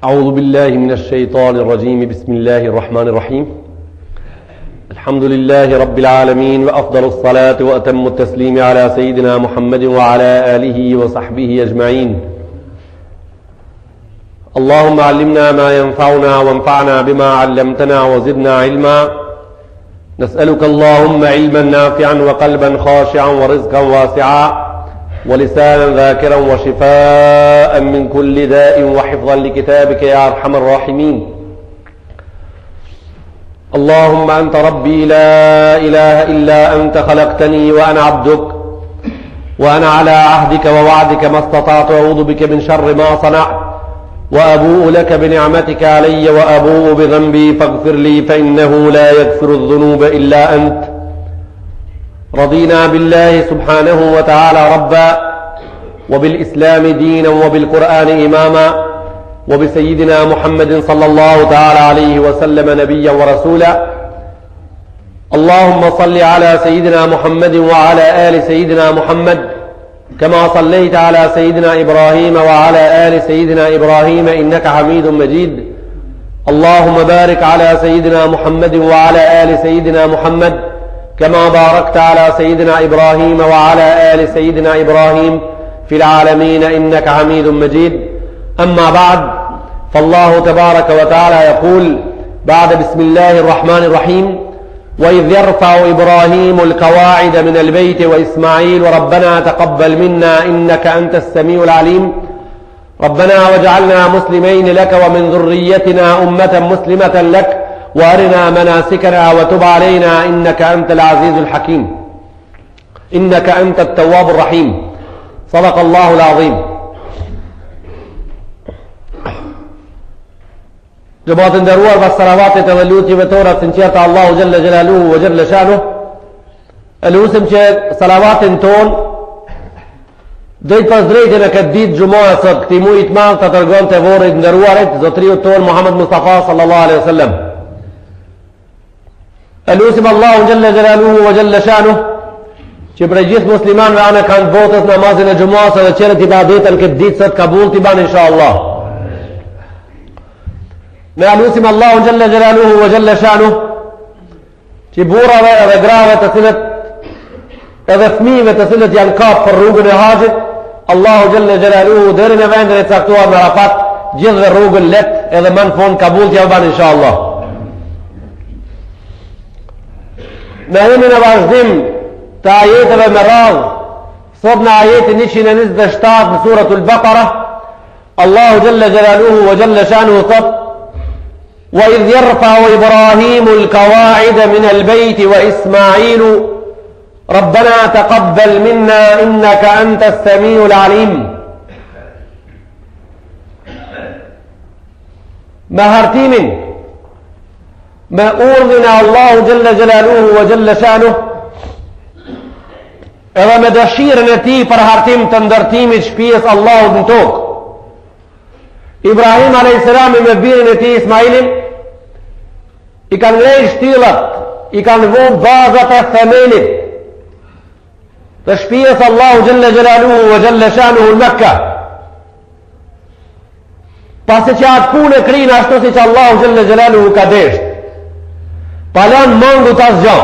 أعوذ بالله من الشيطان الرجيم بسم الله الرحمن الرحيم الحمد لله رب العالمين وأفضل الصلاة وأتم التسليم على سيدنا محمد وعلى آله وصحبه أجمعين اللهم علمنا ما ينفعنا وانفعنا بما علمتنا وزدنا علما نسألك اللهم علما نافعا وقلبا خاشعا ورزقا واسعا ولسانا ذاكرا وشفاء من كل داء وحفظا لكتابك يا أرحم الراحمين اللهم أنت ربي لا إله إلا أنت خلقتني وأنا عبدك وأنا على عهدك ووعدك ما استطعت أعوذ بك من شر ما صنعت وأبوء لك بنعمتك علي وأبوء بذنبي فاغفر لي فإنه لا يغفر الذنوب إلا أنت رضينا بالله سبحانه وتعالى ربا وبالإسلام دينا وبالقرآن إماما وبسيدنا محمد صلى الله تعالى عليه وسلم نبيا ورسولا اللهم صل على سيدنا محمد وعلى آل سيدنا محمد كما صليت على سيدنا إبراهيم وعلى آل سيدنا إبراهيم إنك حميد مجيد اللهم بارك على سيدنا محمد وعلى آل سيدنا محمد كما باركت على سيدنا إبراهيم وعلى آل سيدنا إبراهيم في العالمين إنك حميد مجيد أما بعد فالله تبارك وتعالى يقول بعد بسم الله الرحمن الرحيم وإذ يرفع إبراهيم القواعد من البيت وإسماعيل ربنا تقبل منا إنك أنت السميع العليم ربنا واجعلنا مسلمين لك ومن ذريتنا أمة مسلمة لك وارنا مناسكنا وتب علينا إنك أنت العزيز الحكيم إنك أنت التواب الرحيم صدق الله العظيم. Gjëmatë ndëruar pas salavatit edhe lutjeve tona të sinqerta Allahu Gjelle Gjelaluhu ve Gjelle Shanuh, e lutim që salavatin ton drejt pas drejtin e këtë ditë gjumaja sot këtij muaji të madh të tregon të vorrit ndëruarit zotriut ton Muhammed Mustafa sallallahu alaihi wasallam. E lutim Allahu Gjelle Gjelaluhu ve Gjelle Shanuh që për gjithë muslimanëve anë kanë botës namazin e gjumas dhe qelet ibadetën këtë ditë sot kabul t'i ban inshallah. Me alusim Allahu Gjelle Gjelaluhu ve Gjelle Shanuh që burrave edhe grave të cilët edhe fëmijëve të cilët janë kap për rrugën e haxhit, Allahu Gjelle Gjelaluhu deri në vendin e caktuar në Arafat gjithë dhe rrugën let edhe më në fund kabul t'ja ban inshallah. Ne jemi në vazhdim të ajeteve me radhë, sot në ajetin 127 në suratul Baqara, Allahu Gjelle Gjelaluhu ve Gjelle Shanuh thot وإذ يرفع إبراهيم القواعد من البيت وإسماعيل ربنا تقبل منا إنك أنت السميع العليم. ما هرتيم ما أورنا الله جل جلاله وجل شانه edhe me dëshirën e tij për hartim të ndërtimit shtëpisë Allahut në tokë. Ibrahim a.s. me birin e tij Ismailin i kanë ngrejë shtyllat, i kanë vënë bazat e themelit të shtëpisë Allahu Gjelle Gjelaluhu ve Gjelle Shanuhu në Mekka. Pasi që atë punë e krinë ashtu si që Allahu Gjelle Gjelaluhu ka desht, pa lanë mangu të asgjë.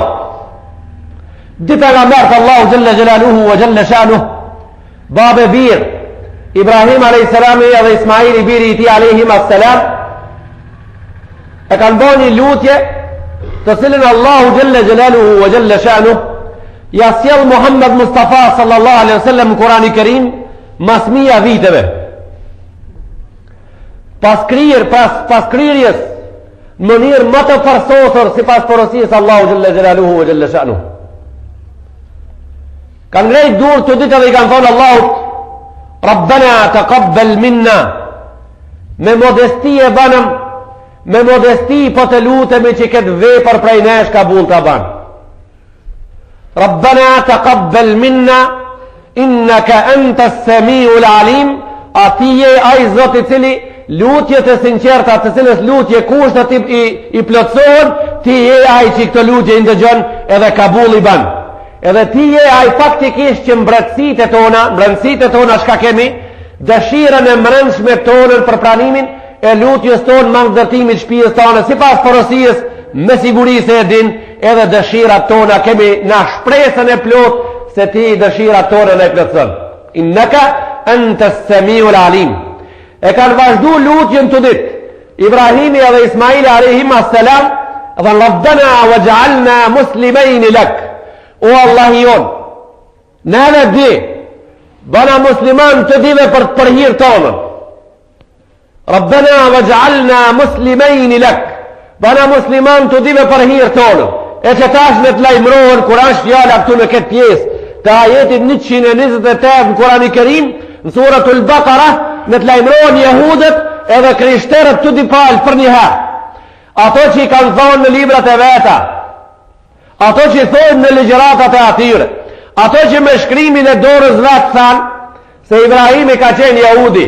Dita nga mërtë Allahu Gjelle Gjelaluhu ve Gjelle Shanuh, babe bir Ibrahim a.s. edhe Ismaili biri i tij a.s. e kanë bërë një lutje të cilën Allahu Gjelle Gjelaluhu ve Gjelle Shanuh ja sjell Muhammed Mustafa sallallahu alaihi wasallam në Kur'an i Kerim mas mia viteve. Pas krierjes në mënyrë më të përsosur sipas porosisë Allahu Gjelle Gjelaluhu ve Gjelle Shanuh. Kanë ngrejt dur të ditë dhe i kanë thonë Allahut Rabbana taqabbal minna, me modesti e banëm, me modesti po të lutemi që këtë vepër prej nesh kabul të ban. Rabbana taqabbal minna innaka anta as-sami'ul alim, atije ai Zoti i cili lutjet e sinqerta të cilës lutje kushtet i plotësohen, ti je ai që këtë lutje i ndëgjon edhe kabul i ban. Edhe ti je ai faktikisht që mbretësitë tona shka kemi, dëshirën e mbrëmshme tonën për pranimin, e lutjes tonë me ndërtimit shtëpisë tonë, sipas porosies, me siguri se e din, edhe dëshirat tona kemi na shpresën e plot se ti dëshirat tona në plotson. Innaka anta as-sami'ul alim. E kanë vazhdu lutjen të ditë Ibrahimi edhe Ismaili alayhim as-salam, dhe Rabbana waj'alna muslimain lak. O Allah jon, na di bana musliman të dive për hir tonë. Rabbana waj'alna muslimain lak. Bana musliman të dive për hir tonë. E që tash në të lajmërohen kur është fjala këtu në këtë pjesë të ajetit 128 në Kurani Kerim, në suratul Baqara, në të lajmërohen jehudët edhe krishterët të dipalë për një herë. Ato që i kanë thonë në librat e veta, ato që i thonë në ligjëratat e atyre, ato që me shkrimin e dorës vetë thanë se Ibrahimi ka qenë jehudi.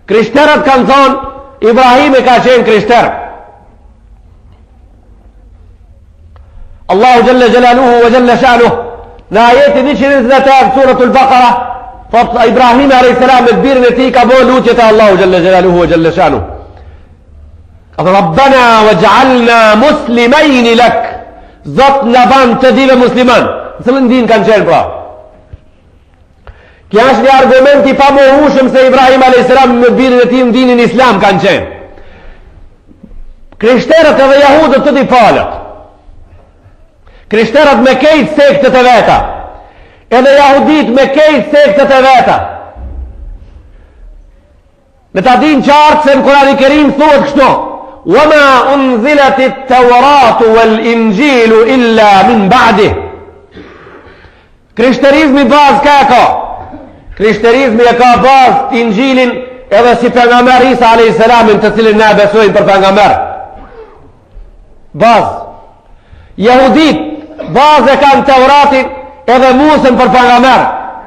Krishterët kanë thonë Ibrahimi ka qenë krishterë. Allahu Jalla Jalaluhu wa Jalla Shanuh në ajetin 128 suratul Baqara, thot Ibrahimi alayhis salam me birën e tij ka bërë lutjet e Allahu Jalla Jalaluhu wa Jalla Shanuh. Rabbana waj'alna muslimain lak. Zot na ban të dive musliman. Cëllën din kanë qenë pra? Kja është një argumenti pa mohueshëm se Ibrahim alayhis salam me birën e tij në dinin islam kanë qenë. Krishterët edhe jehudët të dipalët, krishterët me kejtë sektët e veta, edhe jahudit me kejtë sektët e veta. Me ta din qartë se në Kurani Kerim thuhet kështu: "Wama unzilatit Tauratu wal Injilu illa min ba'dih." Krishterizmi bazë ka. Krishterizmi e ka bazë Injilin edhe si pejgamber Isa alayhis salamin, të cilin ne besojmë për pejgamber. Bazë. Jehudit bazë e kanë Tauratin edhe Musën për pejgamber.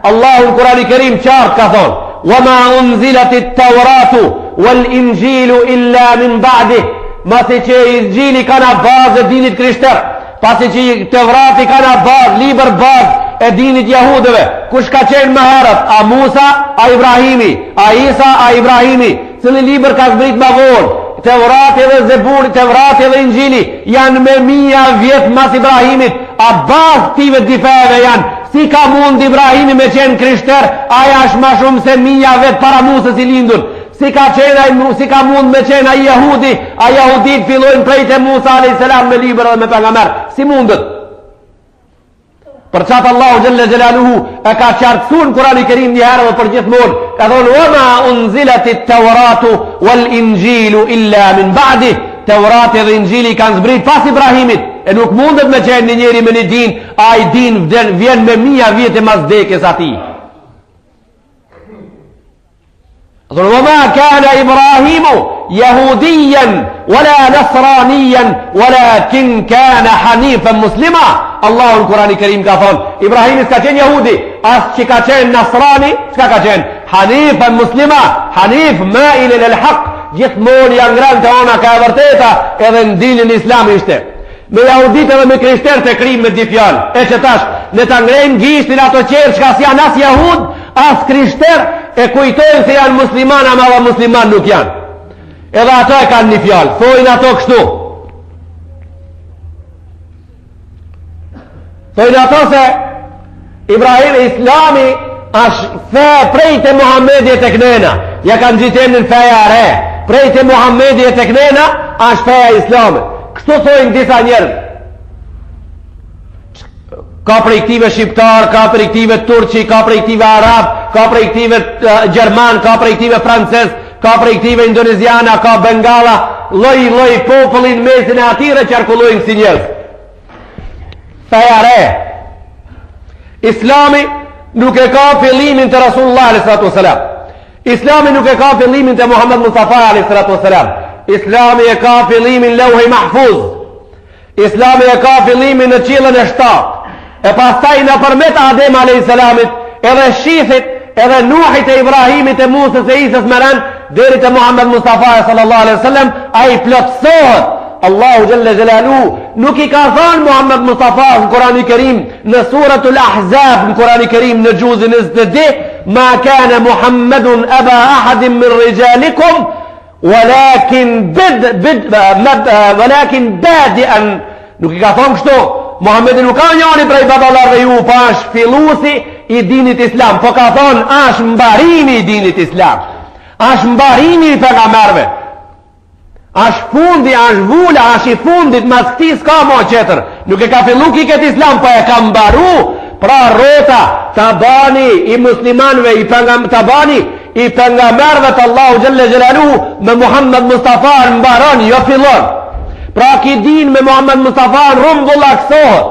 Allahu në Kurani Kerim qartë ka thonë: "Wama unzilatit Tauratu wal Injilu illa min ba'dih." Masi që Injili kana bazë e dinit krishter, pasi që Taurati kana bazë, liber bazë e dinit jehudëve. Kush ka qenë më herët? A Musa, a Ibrahimi, a Isa, a Ibrahimi? Cili liber ka zbrit më vonë? Tevrati dhe Zeburi, Tevrati dhe Injili janë me 1000 vjet mas Ibrahimit. A bazë tive difeve janë: si ka mund Ibrahimi me qenë krishter, aja është ma shumë se 1000 vjet para Musës i lindur. Si ka mund me qenë a jehudi, a jehudit fillojnë prej te Musa a.s. me liber dhe me pejgamber. Si mundët? Për qatë Allahu Jalla Jalaluhu e ka qartësu në Kurani Kerim një herë dhe për gjithmonë, ka thonë: "Wama unzilatit Tauratu wal Injilu illa min ba'dih." Taurati dhe Injili kanë zbrit pas Ibrahimit, e nuk mundet me qenë një njeri me një din, a i din vjen me 1000 vjetë mas vdekjes ati. Thonë: "Wama kana Ibrahimu yahudiyan wala nasraniyan walakin kana hanifan muslima." Allahu në Kurani Kerim ka thonë: Ibrahimi s'ka qenë jehudi, as që ka qenë nasrani, s'ka ka qenë hanifan muslima. Hanif mail ila al-haq, gjithmonë janë ngrënë të ona ka e vërteta, edhe në dinin islam ishte. Me jahudit edhe me krishterë të krim me di fjalë. E që tash ne ta ngrejmë gishtin ato qerë që ka si janë as jahud, as krishterë, e kujtojnë se janë musliman, ama dhe musliman nuk janë. Edhe ato e kanë një fjalë, thojnë ato kështu. Thojnë ato se Ibrahim Islami është fe prej të Muhammedi e të knena. Ja kanë gjitën në feja re. Prej të Muhammedi e të knena është feja Islami. Kështu thojnë disa njerëz. Ka prej këtive shqiptar, ka prej këtive turqi, ka prej këtive arab, ka prej këtive gjerman, ka prej këtive frances, ka prej këtive indoneziana, ka bengala, loj popullin mesin e atire qarkullojnë si njerëz. Feja re. Islami nuk e ka fillimin të Rasulullah a.s. Islami nuk e ka fillimin të Muhammed Mustafa a.s. Islami e ka fillimin Lauhi Mahfuz. Islami e ka fillimin në qiellën e 7. E pastaj në përmet Adem a.s. edhe Shithit, edhe Nuhit e Ibrahimit e Musës e Isës Meran, deri te Muhammed Mustafa sallallahu alaihi wasallam, ai plotësohet. Allahu Jalla Jalaluhu nuk i ka thënë Muhammed Mustafa në Kurani Kerim, në suratul Ahzab në Kurani Kerim në juzin 22, ma kana Muhammedun aba ahadin min rijalikum walakin badian, nuk I ka thonë kështu, Muhammedi nuk ka njëri prej baballarëve ju, pa është filluesi I dinit islam, po ka thonë është mbarimi I dinit islam, është mbarimi I pejgamberëve, është fundi, është vula, është I fundit, mas këti s'ka mo qëtër, nuk e ka fillu ki këtë islam, po e ka mbaru, pra rota, tabani I muslimanve, tabani I pejgamberëve të Allahu Gjelle Gjelalu me Muhammed Mustafa në mbaron, jo fillon. Pra ki din me Muhammed Mustafa në rumbullaksohet.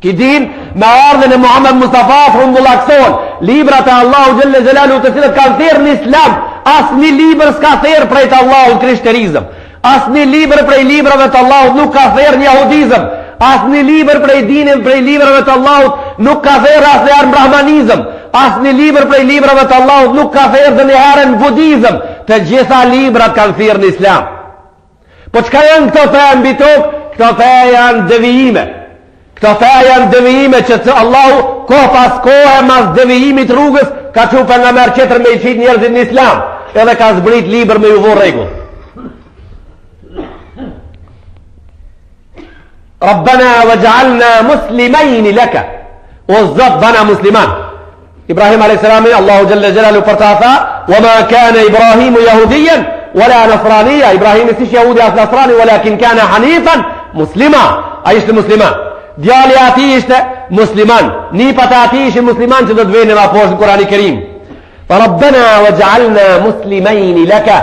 Ki din me ardhen e Muhammed Mustafa në rumbullaksohet. Librat e Allahu Gjelle Gjelalu të cilët kanë thirrë në islam, asni libër s'ka thirrë prej të Allahu krishterizëm. Asni libër prej librave të Allahut nuk ka thirrë njahudizëm. Asni libër prej dinin prej librave të Allahut nuk ka thirrë asnjëherë brahmanizëm. Asni libër prej librave të Allahut nuk ka thirrë ndonjëherë budizëm. Të gjitha librat kanë thirrë në islam. Po çka janë këto fe mbi tokë? Këto fe janë devijime. Këto fe janë devijime që Allahu ko pas kohë mas devijimit rrugës ka çu pejgamber tjetër me I çit njerëzit në islam. Edhe ka zbrit libër me ju vë rregull. Rabbana waj'alna muslimain laka. O Zot bana musliman. Ibrahim a.s. Allahu Jalla Jalalu për ta tha, wa ma kana Ibrahimu yahudiyan wala nasraniya. Ibrahim si yahudi as nasrani, walakin kana hanifan muslima. Ai ishte musliman. Djali ati ishte musliman. Nipat ati ishin musliman që do të vjen në poshtë Kur'ani Kerim. Rabbana waj'alna muslimain laka.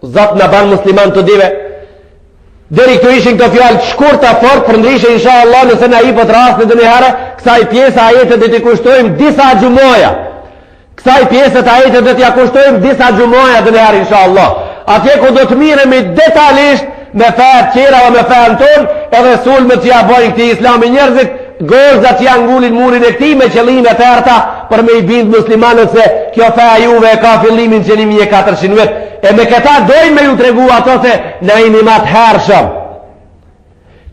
Zot na ban musliman të dive. Deri këtu ishin këto fjalë të shkurta fort, për ndryshe inshallah nëse na I po të rast në dënjëherë kësaj pjesë ajetet do t'i kushtojmë disa xhumoja. Kësaj pjesë të ajetet do t'ja kushtojmë disa xhumoja dënjëherë inshallah. Atje ku do të miremi detajisht me fat qera o me fan ton, edhe sulmet që ja bojnë këtij islami njerëzit, gozat që ja ngulin murin e këtij me qëllime të errta për me I bind muslimanët se kjo fe juve e ka fillimin që 1400 vjet. E me këta dojmë me ju tregu ato se na jemi më të hershëm.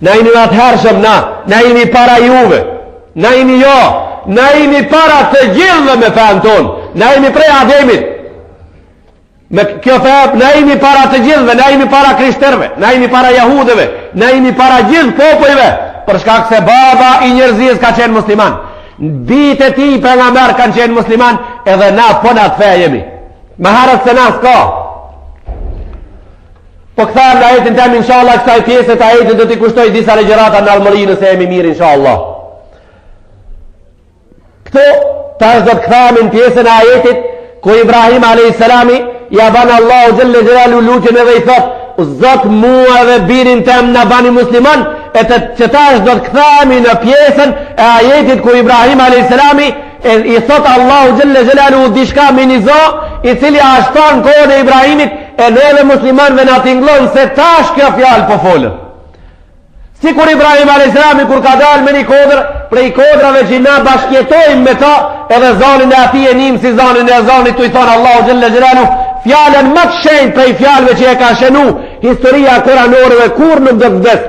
Na jemi më të hershëm na jemi para juve. Na jemi na jemi para të gjithëve me fen ton. Na jemi prej Ademit. Me kjo fe na jemi para të gjithëve, na jemi para krishterëve, na jemi para jahudëve, na jemi para gjithë popujve, për shkak se baba I njerëzis ka qenë musliman. Bitë e tij pejgamber kanë qenë musliman, edhe na po na të fe jemi. Me harët se na s'ka. Po këthem në ajetin tem inshallah kësaj pjesë të ajetit do t'i kushtoj disa legjërata në almëri nëse jemi mirë inshallah. Këto tash do të kthemin pjesën e ajetit ku Ibrahim a.s. ja ban Allahu Jelle Jelalu luqen edhe I thot Zot mua dhe birin tem na bani musliman, e të që tash do të kthehemi në pjesën e ajetit ku Ibrahim a.s. I thot Allahu Jelle Jelalu diçka minizo I cili ashton kohën e Ibrahimit e neve muslimanve na tinglon se tash kjo fjalë po folën. Si kur Ibrahim a.s. kur ka dalë me një kodrë prej kodrave që na bashkjetojmë me ta, edhe zonin e ati e njëm si zonin e zonit të I thonë Allahu Gjelle Gjelalu fjallën më të shenjtë prej fjallëve që e ka shenu historia koranorëve kur nuk do të vdes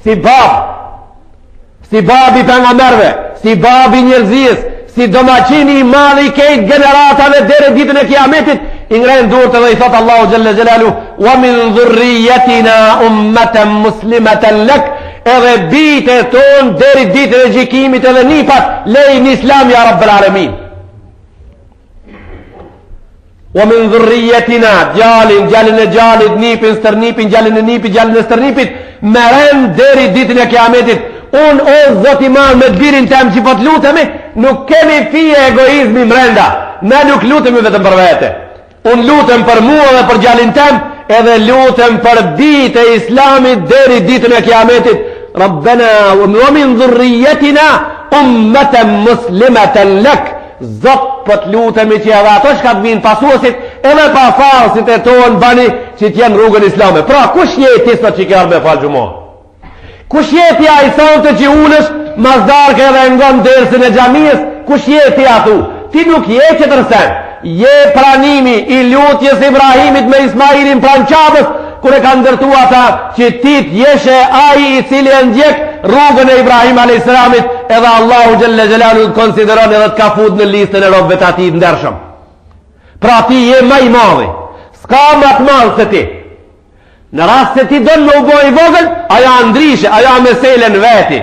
si babi pejgamberëve, si babi njerëzis, si domaqini I madh I kejt generatave deri ditën e kiametit I ngren durët edhe I thot Allahu Gjelle Gjelalu wa min dhurriyatina ummatan muslimatan lak, edhe bite ton deri ditën e gjikimit edhe nipat lejnë islam ja Rabbel Alamin. Wa min dhurriyatina gjallin e gjallit, nipin, stërnipin, gjallin e nipit, gjallin e stërnipit, meren deri ditën e kiametit. Unë o Zot I madh me birin tem që po të lutemi, nuk kemi fije egoizmi mrenda. Ne nuk lutemi vetëm për vete. Unë lutem për mua dhe për gjallin tem, edhe lutem për bitë e islamit deri ditën e kiametit. Rabbena wa min dhurriyatina ummatan muslimatan lak. Zot po të lutemi që edhe ato që ka të vinë pasuesit edhe pa farësit e tonë bani që t'jenë rrugën islame. Pra kush jeti sot që kërë me falë gjumohë? Kush jeti a I sonte që ulesh mazdarke dhe ngon dërësën e gjamiës? Kush jeti atu? Ti nuk je që tërsen. Je pranimi I lutjes Ibrahimit me Ismailin pranqabës, kure ka ndërtu ata që ti t'jeshe aji I cili e ndjek rrugën e Ibrahim a.s. edhe Allahu Gjelle Gjelalu të konsideron edhe të ka fut në listën e robëve të ati të ndershëm. Pra ti je më i madhi, s'ka më të madhë se ti. Në rast se ti donë me u boj i vogël, aja ndrishe, aja meselen veti.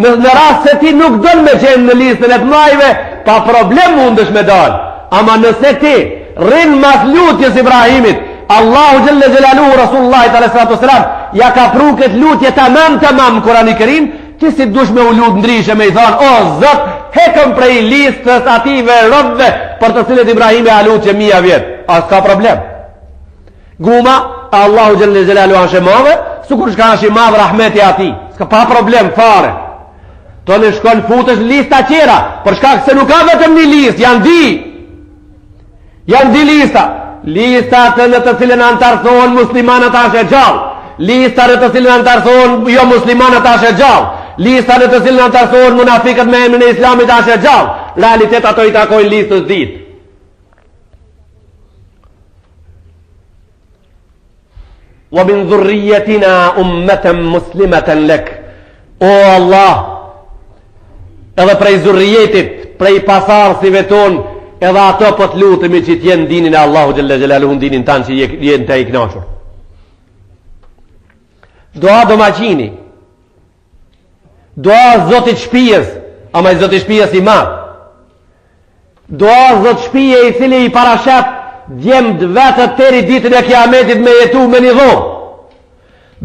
Në rast se ti nuk donë me qenë në listën e të majve, pa problem mundësh me dalë. Ama nëse ti rinë mas lutjes Ibrahimit, Allahu Gjelle Gjelalu Rasulullah s.a.s. ja ka pru këtë lutje të mam Kurani Kerim, ti si dush me u lut ndrishe me i thonë, o Zot, hekëm prej listës ative robëve për të cilët Ibrahimi a lutje 1000 vjetë. A s'ka problem. Guma, Allahu Gjelle Gjelalu ashe madhe, sukur shka ashe madhe rahmeti ati. S'ka pa problem fare. To në shkon futësh lista qera, për shka këse nuk ka vetëm një list, janë di lista. Lista të në të cilën antarësohen muslimanët ashe gjallë. Lista në të cilën antarësohen jo muslimanët ashe gjallë. Lista në të cilën antarësohen munafikët me emrin e islamit ashe gjallë. Realitet ato i takojnë listës ditë. Wa min dhurriyatina ummatan muslimatan lek. O Allah, edhe prej zurrijetit, prej pasarësive tonë, edhe ato po të lutemi që t'jenë dinin e Allahu Gjelle Gjelaluhu, dinin tanë që jenë të i knashur. Doa domaqini, doa zotit shpijes, ama i zotit shpijes i ma, doa zot shpije i cili i parashat djemë vetët tëri ditën e kiametit me jetu me një dhomë,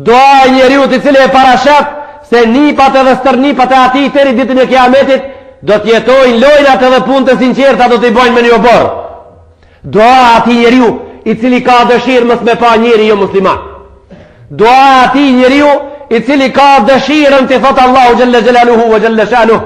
doa njeriut i cili e parashat se nipat edhe stërnipat e ati tëri ditën e kiametit do t'jetojnë lojnat edhe punë të sinqerta do t'i bojnë me një oborë. Doa ati njeriu i cili ka dëshirë mës me pa njeri jo musliman. Doa ati njeriu i cili ka dëshirën të thotë Allahu Gjelle Gjelaluhu vë Gjelle Shanuh,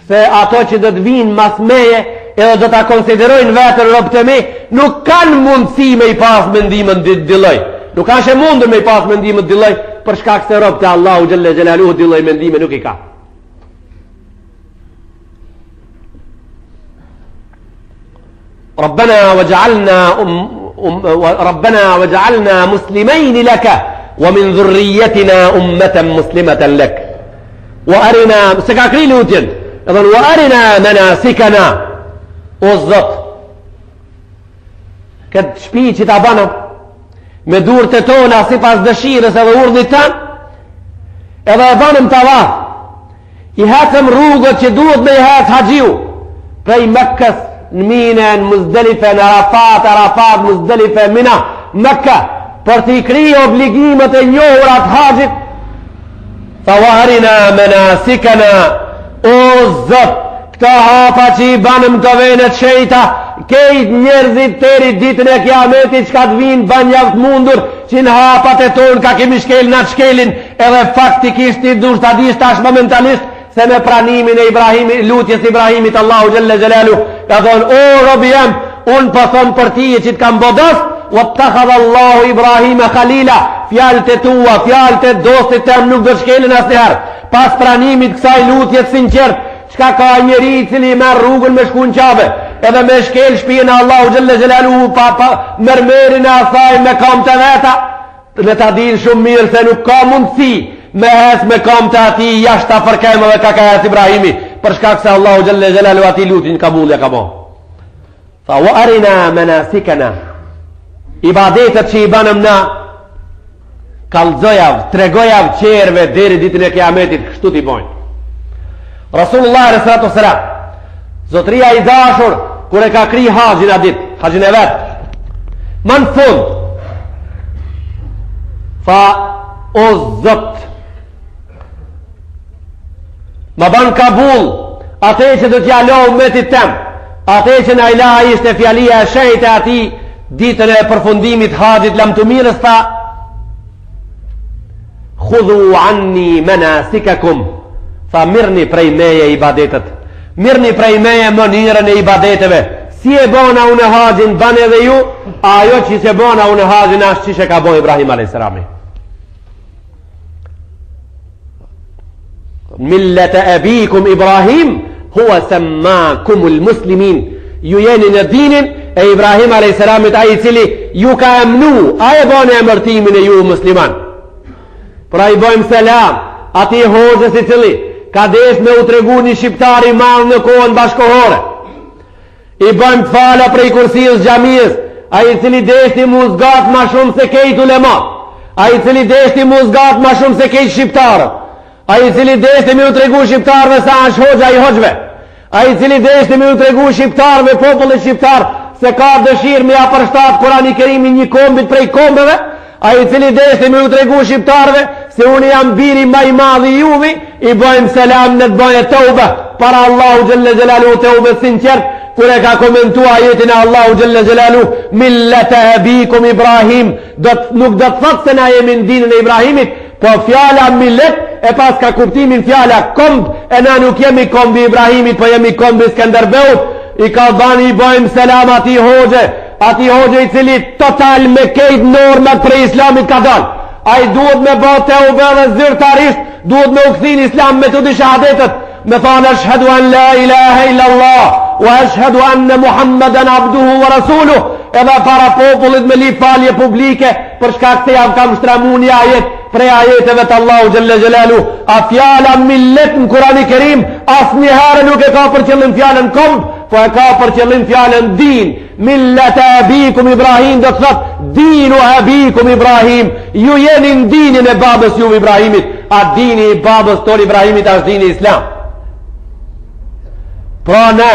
se ato që do t'vinë mas meje edhe do t'a konsiderojnë vetër robë të me, nuk kanë mundësi me i pas mendimën dilloj. Nuk kanë shë mundër me i pas mendimën dilloj, për shkak se robë të Allahu Gjelle Gjelaluhu dilloj mendime nuk i ka. ربنا وجعلنا مسلمين لك ومن ذريتنا أمة مسلمة لك وأرنا سكاكري لوتين وأرنا مناسكنا والزط كد شبي që ta bana me durët e tona sipas dëshirës edhe urdhit tan edhe e banëm tavaf i hatëm rrugët që duhet me i hatë haxhiu prej Mekkës në Mine, në Muzdelife, në Arafat, Muzdelife, Mina, Mekka, për t'i kri obligimet e njohurat haqit, fa warina menasikana, o Zot, këta hapa që i banëm të venet shejta, kejt njerëzit tëri ditën e kiametit që ka të vinë banjavt mundur, që në hapat e tonë ka kemi shkel në atë shkelin, edhe faktikisht i dush të adish tash momentalisht, se me pranimin e Ibrahimit, lutjes Ibrahimit Allahu Gjelle Gjelalu ka thonë, o robi jam, unë po thonë për ti që të kam bodos, wa të takhadha Allahu Ibrahime Khalila, fjallët e tua, fjallët e dostit të nuk do shkelin asnjëherë. Pas pranimit kësaj lutjes sinqert, çka ka njeri cili merr rrugën me shku në Qabe, edhe me shkel shtëpinë e Allahu Gjelle Gjelalu pa mërmerin e asaj me kam të veta, në ta dinë shumë mirë se nuk ka mundësi me hes me kam të ati jashtë ta fërkejmë dhe ka hes Ibrahimi për shkak se Allahu Gjelle Gjelalu ati lutin kabulja ka bo. Tha wa arina menasikana, ibadetet që i banëm na kalzojav, tregojav qerve deri ditën e kiametit kështu t'i bojnë. Rasulullah s.a.s. Zotria i dashur kur e ka kri haqin a dit, haqin e vetë më në fund tha, o Zot, ma ban kabul ate që do t'ja lo umetit tem, ate që në ilaha ishte fjalia e shejt e ati ditën e përfundimit haqit lam të mirës, tha khudhu anni menasikakum, tha mirni prej meje ibadetet, mirni prej meje mënirën e ibadeteve, si e bona unë haqin ban edhe ju, ajo që se bona unë haqin ashtë që ka bo Ibrahim a.s. Millet e abikum Ibrahim hua semmakumul muslimin, ju jeni në dinin e Ibrahim a.s. a i cili ju ka emnu, a e bone emërtimin e ju musliman. Pra i bojmë selam ati hoxës i cili ka desh me u tregu një shqiptar i madh në kohën bashkohore. I bëjmë të fala prej kursijës xhamisë, ai i cili deshti muzgat ma shumë se kejt ulemat, ai i cili deshti muzgat ma shumë se kejt shqiptarët, ai i cili deshti me u tregu shqiptarëve sa është hoxha i hoxhve, ai i cili deshti me u tregu shqiptarëve, popullit shqiptar, se ka dëshirë me apërshtat Kurani Kerimin një kombit prej kombeve, ai i cili deshti me u tregu shqiptarëve se unë jam biri ma i madhi juvi, i bëjmë selam në të bëjë tauba para Allahu Gjelle Gjelalu, tauba sinqert, kër e ka komentua ajetin e Allahu Gjelle Gjelalu, millete abikum Ibrahim, nuk do të thotë se na jemi në dinën e Ibrahimit, po fjala millet e pas ka kuptimin fjala komb, e na nuk jemi kombi Ibrahimit, po jemi kombi Skanderbeut. I ka bani i bëjmë selam ati hoxhe i cili total me kejt normat për islamit ka dal. A i duhet me bë të ube dhe zyrtarisht, duhet me u këthin islam me të di shahadetet, me thonë ashhadu an la ilaha illallah wa ashhadu anna Muhammeden abduhu wa rasuluh, edhe para popullit me li falje publike për shkak se jam kam shtramu një ajet prej ajeteve të Allahu Gjelle Gjelalu. A fjala millet në Kurani Kerim as një herë nuk e ka për qëllim fjallën komb, po e ka për qëllim fjallën din. Millet e abikum Ibrahim do të thot dinu e abikum Ibrahim, ju jeni në dinin e babës ju Ibrahimit, a dini i babës ton Ibrahimit është dini islam. Pra ne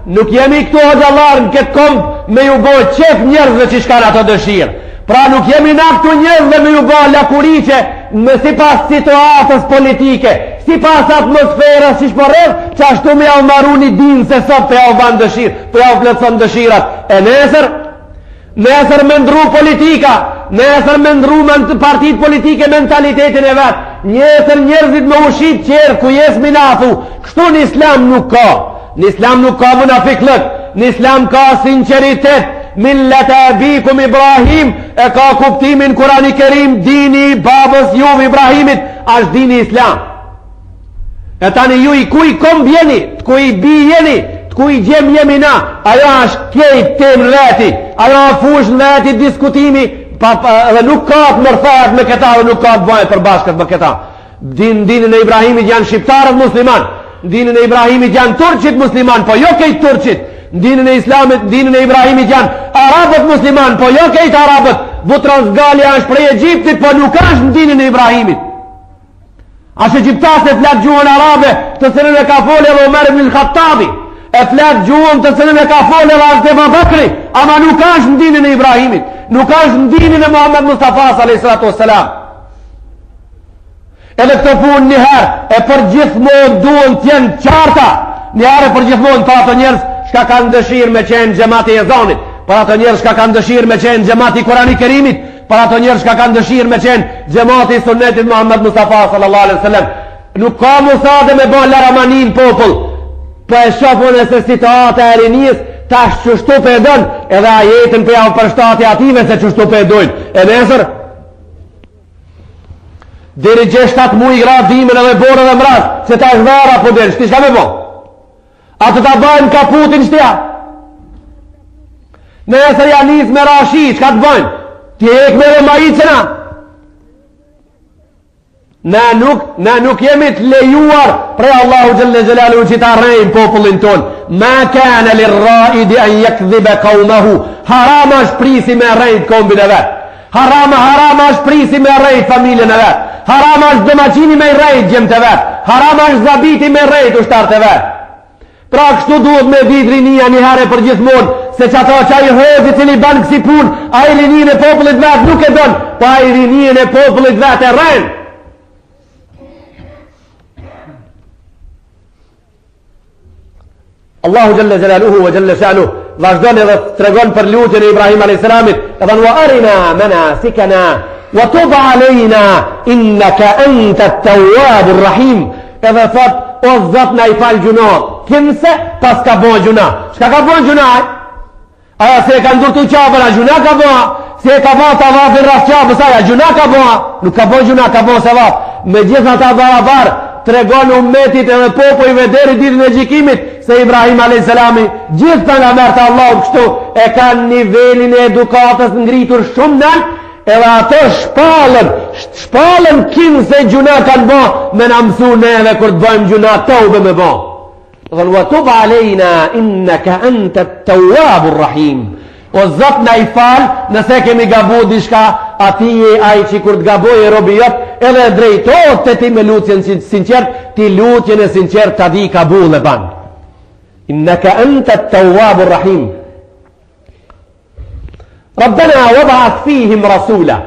nuk jemi këtu hoxhallar në këtë komb me ju bojë qef njerëzve që shkan ato dëshirë. Pra nuk jemi na këtu njerëzve me ju bojë lakuriqe me si pas situatës politike, si pas atmosferës që shporrëv, që ashtu me jau maru një dinë se sot për jau ban dëshirë, për jau plëtson dëshirat. E nesër me ndru politika, nesër me ndru partit politike mentalitetin e vetë, nesër njerëzit me ushit qërë ku jes minafu, kështu në islam nuk ka. Në islam nuk ka munafiklëk, në islam ka sinceritet. Millet e abikum Ibrahim e ka kuptimin Kurani Kerim, dini babës juve Ibrahimit është dini islam. E tani ju i kuj komb jeni, të kuj bi jeni, të kuj gjem jemi na, ajo është kejt tem rreti, ajo është fush në rreti diskutimi, dhe nuk ka të mërthajat me këta dhe nuk ka të bëjt përbashkët me këta. Dinën e Ibrahimit janë shqiptarët musliman, dinën e Ibrahimit janë turqit musliman, po jo kejt turqit. Dinën e islamit, dinën e Ibrahimit janë arabët musliman, po jo kejt arabët. Butros Gali është prej Egjiptit, po nuk është në dinën e Ibrahimit. Ashtë Egjiptas e flet gjuhën arabe, të cilën e ka folë edhe Omer ibn Khattabi, e flet gjuhën të cilën e ka folë edhe Hazreti Abu Bakri, ama nuk është në dinën e Ibrahimit, nuk është në dinën e Muhammed Mustafa sallallahu alaihi wasallam. Edhe këtë punë njëherë e për gjithmonë duhen t'jenë qarta, njëherë e për gjithmonë për ato njerëz shka kanë dëshirë me qenë gjemati e zonit, për ato njerëz shka kanë dëshirë me qenë gjemati Kurani Kerimit, për ato njerëz shka kanë dëshirë me qenë gjemati sunnetit Muhammed Mustafa sallallahu alaihi wasallam. Nuk ka musade me bon laramanin popull, po e shofën e se situata e rinjës tash qështu për e dënë, edhe ajetin për javë për shtati ative se qështu për e dojnë. E nesër diri 6-7 muj gratë dhimin edhe borë dhe mraz, se ta është vara po dërë, shti shka me bo? A të ta bëjnë kaputin shtja? Nesër janis me rashi, shka të bëjnë? Ti ek me dhe majicëna? Ne nuk jemi të lejuar prej Allahu Gjelle Gjelalu që ta rejnë popullin ton. Ma kane lirraidi an jekdhibe kaumahu. Harama është prisi me rejnë kombin e vetë. Harama është prisi me rejnë familjen e vetë. Harama është domaqini me rejnë gjemë të vetë. Harama është zabiti me rejnë ushtar të vetë. Pra kështu duhet me ditë rinia një herë për gjithmonë, se që ato që a i hozi cili banë kësi pun, a i rinjën e popullit vetë nuk e donë, pa a i rinjën e popullit vetë e rejnë. Allahu Gjelle Gjelaluhu wa Gjelle Shanuh vazhdon edhe të tregon për lutjen e Ibrahim a.s. edhe wa arina manasikana wa tub alejna innaka anta at-tawwabur rahim, edhe thot o Zot na i fal gjunat, kimse pas ka bon gjuna. Shka ka bon gjuna? Aja se ka ndurtu qabën, a gjuna ka bon? Se ka bon të avafin ras qabës, aja gjuna ka bon? Nuk ka bon gjuna, ka bon se vaf. Me gjitha ta barabar, tregon ummetit edhe popojve deri ditën e gjikimit, se Ibrahim a.s. gjithë të nga mërë të Allah kështu, e kanë nivelin e edukatës ngritur shumë nën, edhe ato shpallën shpallën kinë se gjuna kanë bo, me në mësu neve kur të bëjmë gjuna të ube me bo. Dhe në tub alejna, innaka anta at-tawwabur rahim. O Zot na i falë, nëse kemi gabu dishka, ati e ai që kur të gaboj e robi jot, edhe drejtojt të ti me lutjen sinqert, ti lutjen e sinqert të di kabul e ban. Innaka anta at-tawwabur rahim. Rabbena wab'ath fihim rasula.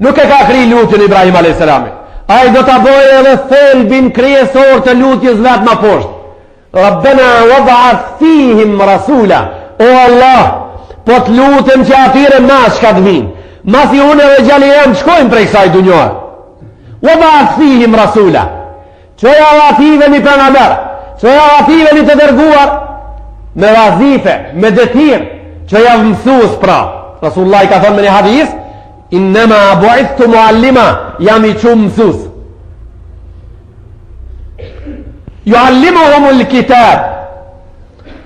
Nuk e ka kri lutjen Ibrahim a.s. Ai do të bojë edhe thelbin kryesor të lutjes vetë ma poshtë. Rabbena wab'ath fihim rasula. O Allah, po të lutem që atyre mas shka të vinë, mas i unë dhe gjali jam të shkojmë prej kësaj dunjohë. Wab'ath fihim rasula. Qoja ative një pejgamber, qoja ative një të dërguar, me vazife, me detir, që javë mësus pra. Rasulullah i ka thonë me një hadis, innema bu'ithtu muallima, jam i qumë mësus. Juallimuhumul kitab,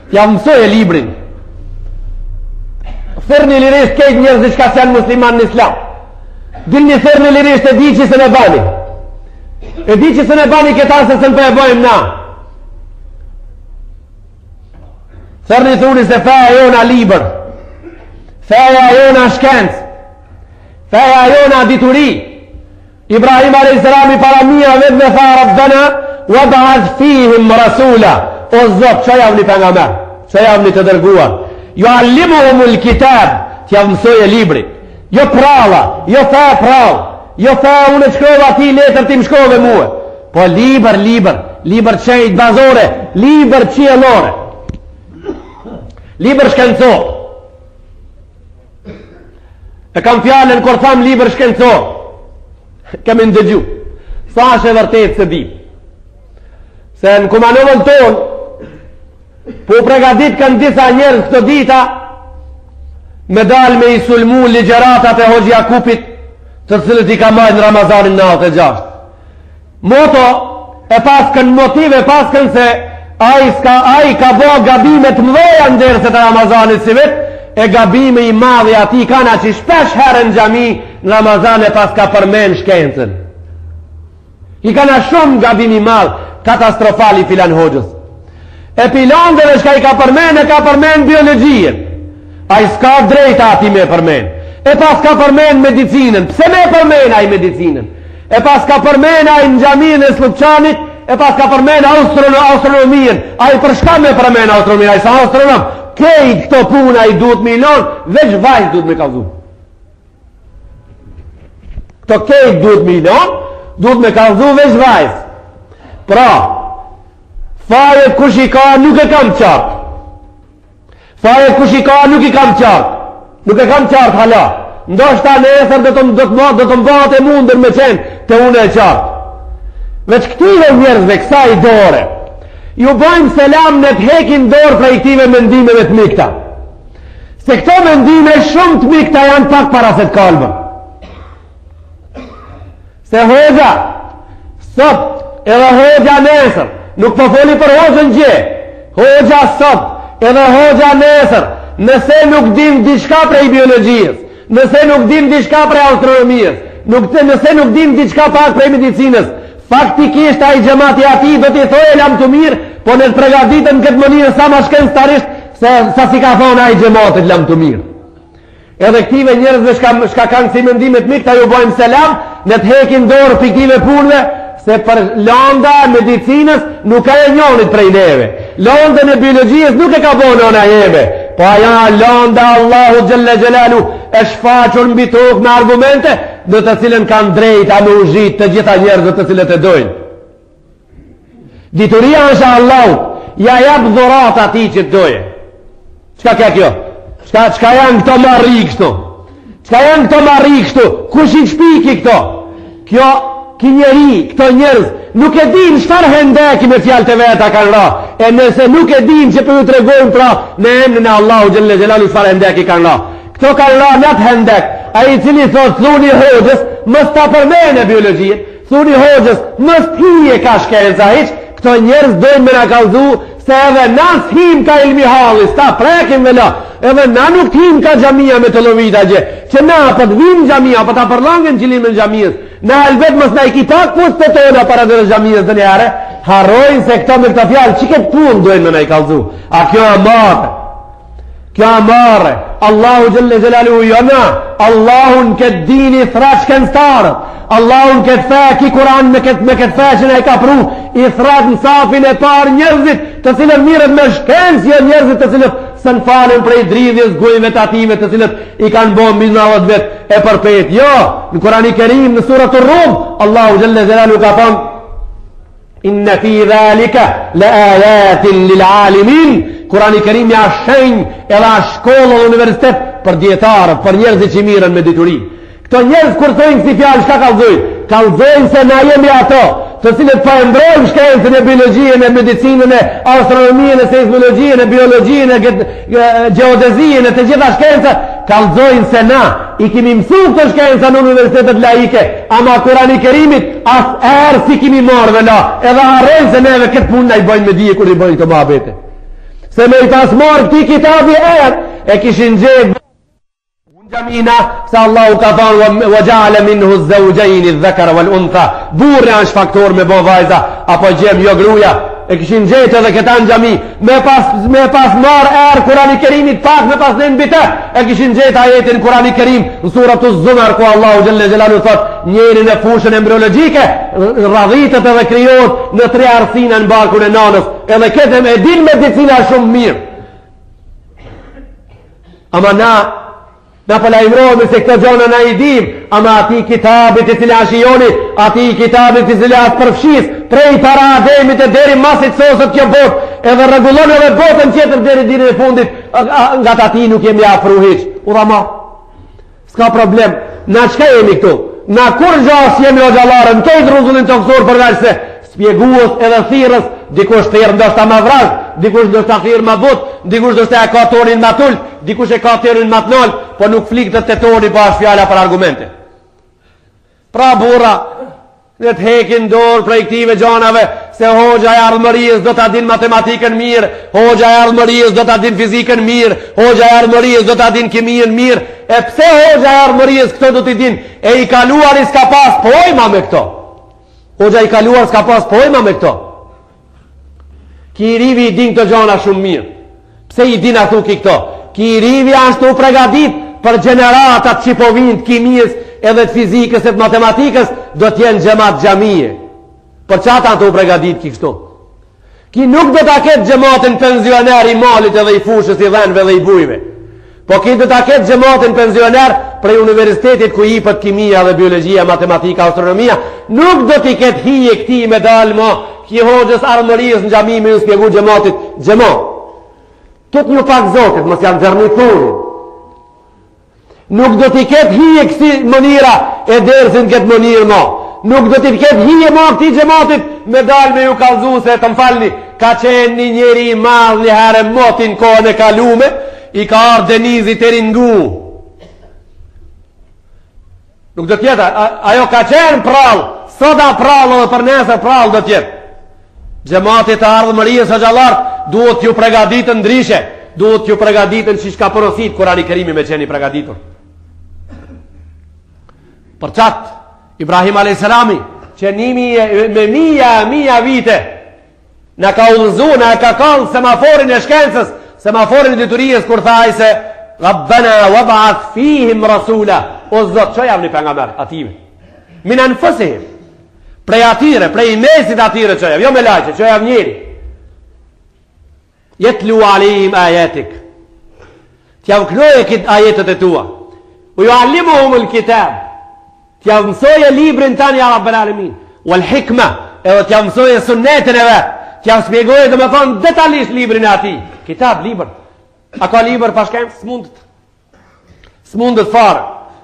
javë mësoj e librin. Thërni lirisht kejt njerëz që ka janë musliman në islam. Dilni thërni lirisht e di që se ne bani. E di që se ne bani këta se se në për e bojmë na. Thërni thuni se feja jona liber, feja jona shkencë, feja jona dituri. Ibrahim a.s. i para mija vetë me tha Rabbena wab'ath fihim rasula. O Zot, që javë një pengamer, që javë një të dërguar. Juallimuhumul kitab, t'ja mësoj e librit. Jo pralla, jo tha prall, jo tha unë shkrova ti letër ti më shkrove muë. Po liber qejt bazore, liber qiellore, liber shkencor. E kam fjallën kur tham liber shkencor, kemi ndëgju, sa është e vërtet se di. Se në kumanovën tonë, po pregadit kanë disa njerëz këto dita me dal me i sulmu ligjeratat e Hoxhi Jakupit, të cilët i ka majtë në Ramazanin 96. Moto e paskën motive, paskën se ai ka bo gabimet mëdha ndërse të Ramazanit si vetë, e gabime i madhi ati kana që shpesh herë në gjami në Ramazan e pas ka përmen shkencën. I kana shumë gabimi madh, katastrofali filan Hoxhës. E pilandeve shka i ka përmen biologjien. A i s'ka drejta ati me përmen. E pas ka përmen medicinën. Pse me përmen a i medicinën? E pas ka përmen a i në gjamin e Slupçanit. E pas ka përmen astronomien. A i përshka me përmen astronomien? A i sa astronom. Kejt këto puna i duhet milon, veç vajzë duhet me kalzu. Këto kejt duhet milon, duhet me kalzu veç vajzë. Pra, fare kush i ka nuk e kam qartë. Fare kush i ka nuk i kam qartë. Nuk e kam qartë hala. Ndoshta nesër do të mbat e mundër me qenë të unë e qartë. Veç këtive njerëzve kësa i dore, ju bojmë selam në të hekin dorë pra i këtive mendimeve të mikta. Se këto mendime shumë të mikta janë pak para se të kalbën. Se Hoxha, sot edhe Hoxha nesër, nuk po foli për Hoxhën gje, Hoxha sot edhe Hoxha nesër, nëse nuk dim diçka prej biologjisë, nëse nuk dim diçka prej astronomisë, nëse nuk dim diçka pak prej medicinës, faktikisht a i gjemati ati do t'i thoi e lam të mirë, po në të pregaditën këtë mënirë sa ma shkencëtarisht se sa si ka thonë a i gjematit lam të mirë. Edhe këtive njerëzve shka kanë si mendimet mikta ju bojmë selam, në të hekin dorë për këtive punve, se për landa medicinës nuk ka e njonit prej neve. Landën e biologjisë nuk e ka bo nëna jeme, po aja landa Allahu Gjelle Gjelalu e shfaqur mbi tokë me argumente në të cilën kanë drejta me uzhit të gjitha njerëzët të cilët e dojnë. Dituria është Allahu, ja jap dhurat ati që të doje. Qka kja kjo? Qka janë këto marri kështu? Qka janë këto marri kështu? Kush i shpiki këto? Kjo ki njeri, këto njerëz, nuk e din shfar hendeki me fjallë të veta kanë ra, e nëse nuk e din që për ju të regojnë pra, në emnin e Allahu Gjelle Gjelalu shfar hendeki kanë ra. Këto kanë ra në të hendek, a i cili thot, thuni Hoxhës, mës ta përmene biologjit, thuni Hoxhës, mës t'hije ka shkenca hiq, këto njerëz dojnë me në kalzu se edhe na s'him ka ilmi halli, sta prekim vela, edhe na nuk t'him ka xhamia me të lovita gje, që na për të vim xhamia, për ta përlangën qilimin e xhamisë, na elbet mos na i kipak pus të tona para dhe xhamisë dhe njëre, harrojnë se këta me këta fjalë, që këtë punë dojnë me na i kalzu, a kjo e marë, kjo e marë, Allahu Gjelle Gjelalu jona, Allahun këtë dini thraq kënstarët, Allahun këtë fe, ki Kur'an me këtë fe që ne ka pru, i thrat në safin e parë njerëzit të cilët mirët me shkencë, jo njerëzit të cilët së në falen prej dridhjes gujve të ative të cilët i kanë bo mbi 90 vet e përpet. Jo, në Kur'ani Kerim, në surat Rum, Allahu Gjelle Gjelalu ka thonë, inna fi dhalika la ayatin lil alimin. Kur'ani Kerim ja shenjë edhe a shkollë dhe universitet për djetarët, për njerëzit që mirën me dituri. Këto njerëz kur thojnë si fjalë, çka kallzojnë? Kallzojnë se na jemi ato, të cilët po e mbrojmë shkencën e biologjinë, e medicinën, e astronominë, e seizmologjinë, e biologjinë, e gjeodezijën, e të gjitha shkencat, kallzojnë se na i kemi mësuar të shkenca në universitetet laike, ama Kur'ani Kerimit as erë si kemi marrë vela, edhe harrojnë se neve këtë punë na i bëjnë me dije kur i bëjnë këto muhabete. Se me i pas marrë këti kitabi erë, e kishin gjegë gjamina, se Allahu ka thonë wa ja'ala minhu az-zawjayn adh-dhakara wal-untha, burri është faktor me bo vajza apo gjem jo gruaja, e kishin gjetë edhe këta në gjami me pas marë erë Kurani Kerimit pak me pas në bita, e kishin gjetë ajetin Kurani Kerim në surat Az-Zumar ku Allahu Gjelle Gjelalu thot njerin e fushën embriologike radhitët edhe krijohet në 3 arsina në barkun e nanës, edhe këtë e din medicina shumë mirë, ama na pëllajmërojme se këtë gjona na i dim, ama ati kitabit i cila shijoni, ati kitabit i cila asë përfshis, prej para ademit e deri masit sosët kjo bot, edhe regulon edhe botën tjetër deri diri e fundit, nga tati nuk jemi afru hiq. Udhama, s'ka problem, na qka jemi këtu? Na kur gjas jemi o gjallarën, kejtë ruzullin të kësor përveç se spjeguës edhe thirës, dikush thirë ndoshta ma vraj, dikush ndoshta thirë ma but, dikush ndoshta e ka tonin ma tull, dikush e ka tonin ma t'nol, po nuk flikët të toni pa është fjalla për argumente. Pra burra, në të hekin dorë prej këtive gjanave, se hoxha e ardhëmërijës do t'a din matematikën mirë, hoxha e ardhëmërijës do t'a din fizikën mirë, hoxha e ardhëmërijës do t'a din kimijën mirë, e pse hoxha e ardhëmërijës këto do t'i din, e i kaluar i s'ka pas pojma me këto. Hoxha i kaluar s'ka pas pojma me këto. Ki i rivi i din këto gjana shumë mirë. Pse i din atu ki këto? Ki i rivi ashtu pregadit për generatat që po vinë të kimijës edhe të fizikës e të matematikës do t'jenë gjemat gjamije. Për qata atu pregadit ki kështu? Ki nuk do t'a ketë gjematin penzioner i malit edhe i fushës i dhenve dhe i bujve. Po ki do t'a ketë gjematin penzioner prej universitetit ku i pët kimia dhe biologia, matematika, astronomia, nuk do t'i ketë hije këti me dalmo ki hoxhës ardhëmërijës në gjami me ju spjegu gjematit, gjema. Tut një pak zotit, mos janë gjërni thurin. Nuk do t'i ketë hije kësi mënira e dersin këtë mënirë ma. Nuk do t'i ketë hije ma këti gjematit me dal me ju kalzu se të mfalni, ka qenë një njeri i madh një herë motin kohën e kalume, i ka ardhë Denizi të ringu. Nuk do t'jetë, ajo ka qenë prallë, soda prallë dhe për nesër prallë do t'jetë. Gjematit të ardhëmërijës o gjallartë duhet t'ju pregaditën ndryshe, duhet t'ju pregaditën që shka porosit Kurani Kerimi me qeni pregaditur. Për qatë, Ibrahim a.s. që me mija vite në ka udhëzu, në ka kallë semaforin e shkencës, semaforin e diturijës kur thaj se Rabbena wab'ath fihim rasula, o zot, që javni për nga merë ative? Minë anfusihim, prej atyre, prej mesit atyre që javë, jo me lajqe, që javë njeri. Jetlu alim ajetik, t'javë knoje këtë ajetet e tua, u ju alimu humul kitab, t'javë mësoje librin tani a Rabbel Alamin, u al hikma, edhe t'javë mësoje sunnetin e vetë, t'javë spjegoje dhe me thonë detalisht librin e ati. Kitab, liber. A ka liber pa shkencë? S'mundët farë.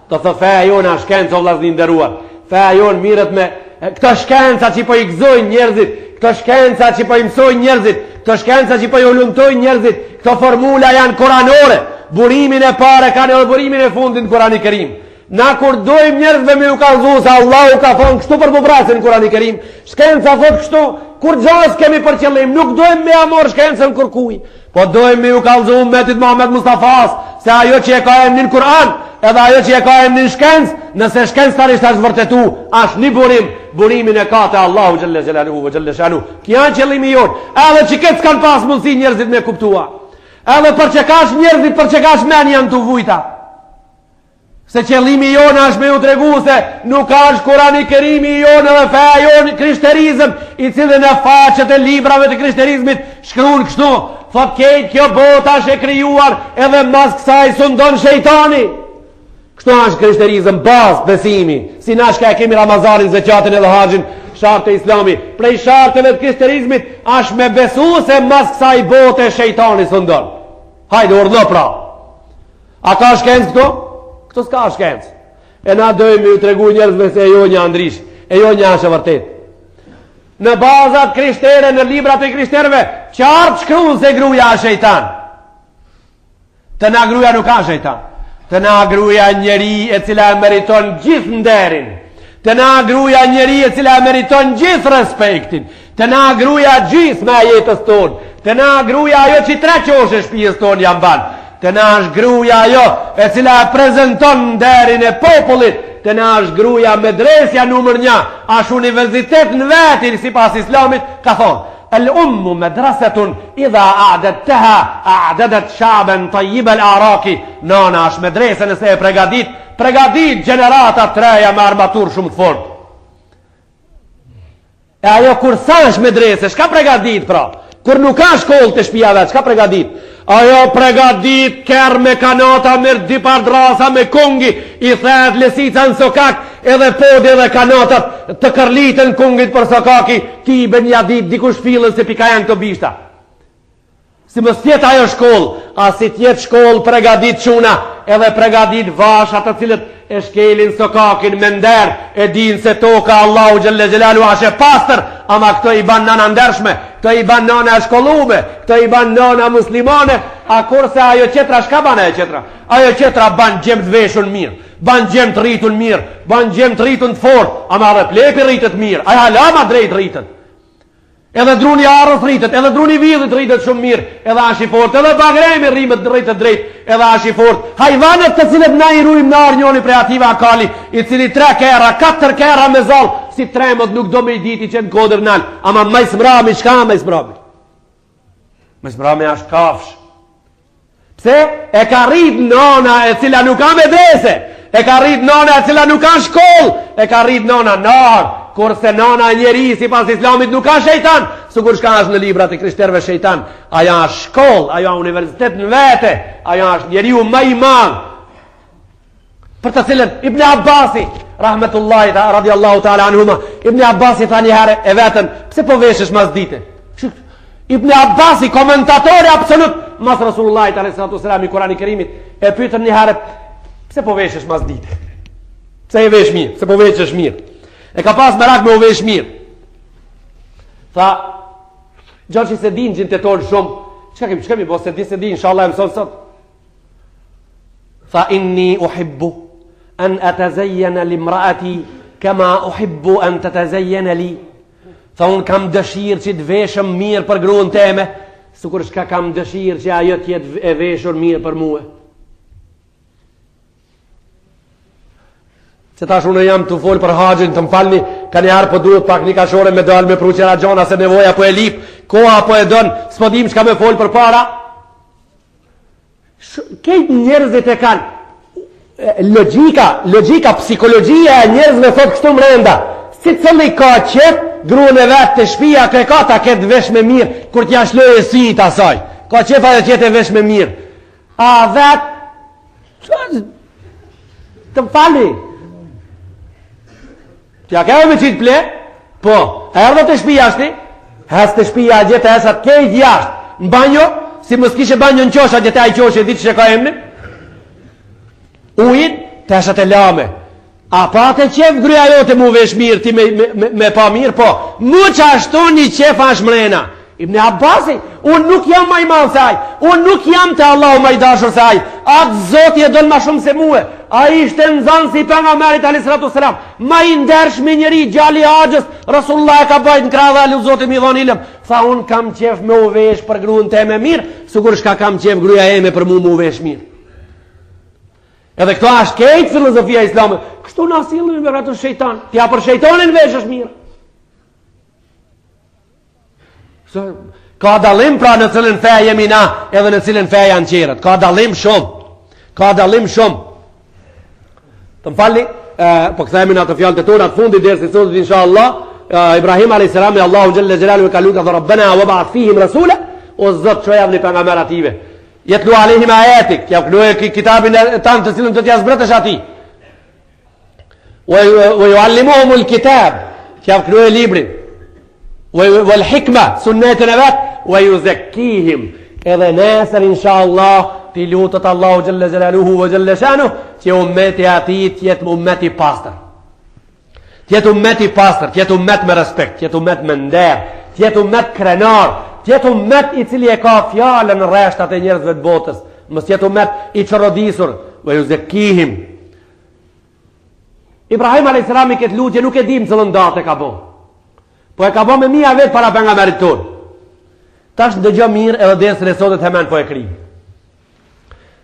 Të thë feja jonë a shkencë o vlasni ndëruar. Feja jonë mirët me këto shkenca që po i gëzojnë njerëzit, këto shkenca që po i mësojnë njerëzit, këto shkenca që po i ullumtojnë njerëzit, këto formula janë koranore. Burimin e pare kanë edhe burimin e fundin në Kurani Kerim. Na kur dojmë njerëzve me u kalzu se Allahu ka thonë kështu për bubrasin në Kurani Kerim, shkenca thot kështu, kur gjës kemi për qëllim, nuk dojmë me amor shkencën kërkuj, po dojmë me u kallëzu ummetit Muhammed Mustafas, se ajo që e ka emnin Kur'an, edhe ajo që e ka emnin shkencë, nëse shkencëtarisht është vërtetu, është një burim, burimin e ka te Allahu xhalla xhelaluhu ve xhalla shanu. Kjo është qëllimi jon, edhe që këtë s'kan pas mundësi njerëzit me kuptua. Edhe për që kash njerëzit, për që kash men janë të vujta. Se qëllimi jonë është me ju tregu se nuk është Kurani Kerimi jonë edhe feja jonë krishterizëm, i cilën e faqet e librave të krishterizmit shkruan kështu, thot kejt kjo bota është e krijuar edhe mas kësaj sundon shejtani. Kështu është krishterizëm, bazë besimi, si nashka e kemi Ramazanin, zeqatin edhe haxhin, shartë e islami. Prej shartëve të krishterizmit është me besu se mas kësaj bote shejtani sundon. Hajde, urdhë pra. A ka shkencë këto? Këto s'ka shkencë. E na dojmë ju tregu njerëzve se e jo një andrish, e jo një ashtë vërtet. Në bazat krishtere, në librat e krishterve, qartë shkruan se gruaja është shejtan. Të na gruaja nuk ka shejtan. Të na gruaja njeri e cila meriton gjithë nderin. Të na gruaja njeri e cila meriton gjithë respektin. Të na gruaja gjithë me jetës tonë. Të na gruaja ajo që 3 qoshe shtëpisë tonë janë banë. Të na është gruaja ajo e cila prezenton nderin e popullit. Të na është gruaja medresja numër 1, është universitet në vetin sipas Islamit, ka thonë الأم مدرسة إذا أعددتها أعددت شعبا طيب الأعراق. Nana është medrese nëse e pregadit gjenerata të reja me armatur shumë të fort. E ajo kur sa është medrese, shka pregadit pra? Kur nuk ka shkollë të shtëpia vet, çka pregadit? Ajo pregadit kerr me kanata, merr 2 pardrasa me kungi, i thet lesica në sokak, edhe podi edhe kanatat të kërlitën kungit për sokaki, ti i bën ja dit dikush fillën se pika janë këto bishta. Si mos tjetë ajo shkollë, a si tjetë shkollë pregadit quna, edhe pregadit vashat të cilët e shkelin sokakin me nder, e din se toka Allahu xhelle xhelalu ashe pastër, ama këto i ban nana ndershme, këto i ban nana e shkollume, këto i ban nana muslimane, a kurse ajo qetra, shka ban ajo qetra? Ajo qetra ban gjem të veshun mirë, ban gjem të rritun mirë, ban gjem të rritun të fort, ama dhe plepi rritet mirë, ajo halama drejt rritet. Edhe druni arës rritet, edhe druni vidhit rritet shumë mirë, edhe ashi fort, edhe bagremi rrimet rritet drejt, edhe ashi fort. Hajvanet të cilët na i rujmë në arë njoni prej ativa akali, i cili 3 kera, 4 kera me zalë, si tremët nuk do me i diti që në kodër nalë, ama majsmrami, shka majsmrami? Majsmrami është kafsh. Pse? E ka rrit nona e cila nuk ka medrese, e ka rrit nona e cila nuk ka shkollë, e ka rrit nona narë, kurse nana e njeri si pas Islamit nuk ka shejtan, sikur shka është në librat e krishterëve shejtan. Aja është shkollë, aja është universitet në vete, aja është njeriu më i madh. Për të cilën Ibn Abbasi rahmetullahi radiallahu ta'ala anhuma, Ibn Abbasi tha një herë e vetën, pse po veshesh mas dite? Ibn Abbasi, komentatori absolut mas Rasulullahit a.s. i Kurani Kerimit, e pyetën një herë, pse po veshesh mas dite? Pse e vesh mirë? Pse po veshesh mirë? E ka pas merak me u vesh mirë. Tha, gjatë që se din gjin të tonë shumë, qka kemi bo se di se din, inshallah e mëson sot. Tha, inni uhibbu an atazajjana limraati kama uhibbu an tatazajjana li. Tha, unë kam dëshirë që të veshëm mirë për gruën teme, sikur shka kam dëshirë që ajo tjetë e veshur mirë për muë. Se tash unë jam të folë për haxhin, të më falni, ka një herë po duhet pak një kashore me dalë me pruqera gjona, se nevoja po e lip, koha po e dënë, s'po dim shka me folë për para. Kejt njerëzit e kanë logika, psikologjia e njerëzve thot kështu mrenda, si cëlli ka qef, gruën e vetë të shpia, ke ka ta ketë vesh me mirë, kur t'ja shlojë si i tasaj, ka qef ajo qete vesh me mirë. A vetë, të më falni, tja ka me qitë ple? Po, erdhe të shpia shti, hes të shpia gjithë hesat kejt jashtë, në banjo, si mos kishe banjo në qosha gjithë i qoshe, ditë që ka emni, ujin, të hesat e lame, a pa të qef gryja jote mu vesh mirë, ti me pa mirë, po, mu që ashtu një qef ash mrena, Ibn Abbasi, unë nuk jam ma i malë saj, unë nuk jam të Allahu ma i dashur saj, atë zoti e donë ma shumë se muë, A ishte në zanë si pejgamberit a.s. Ma i ndershmi njëri gjali Haxhës, Rasulullah e ka bajt në krah dhe alu Zotit mi dhon ilëm. Tha unë kam qef me u vesh për gruën te me mirë, sigur shka kam qef gruja e me për mu vesh mirë. Edhe këto është kejtë filozofia islame. Kështu na sillemi me atë shejtan. Tja për shejtanin vesh është mirë. Ka dallim pra në cilën fe jemi na, edhe në cilën fe janë qerët. Ka dallim shumë. Ka dallim shumë. Të më falni, po këthejmë në atë fjallë të tona, të fundi dërës i sotit, inshallah, Ibrahim a.s. e Allahu Gjelle Gjelalu e ka luka dhe Rabbena wa ba'ath fihim rasula, o zëtë që javni për nga mërë ative. Jetlu alehim ajetik, kja këlu e kitabin e tanë të cilën të tja zbretësh ati. Wa juallimuhum kitab, kja këlu e librin. Wa l'hikma, sunnetën e vetë, wa ju zekkihim, edhe nesër, inshallah, ti lutët Allahu Gjelle Gjelaluhu wa Gjelle Shanu, që ummeti ati tjetë ummeti pastër. Tjetë ummeti pastër, tjetë ummet me respekt, tjetë ummet me nder, tjetë ummet krenar, tjetë ummet i cili e ka fjallën në reshtat e njerëzve të botës, mës tjetë ummet i qërodisur, wa ju zekihim. Ibrahim a.s. i këtë lutje nuk e dim cëllën datë e ka bo, po e ka bo me mija vetë para pejgamberit tonë. Tash në dëgjë mirë edhe desën e sotet hemen po e kri.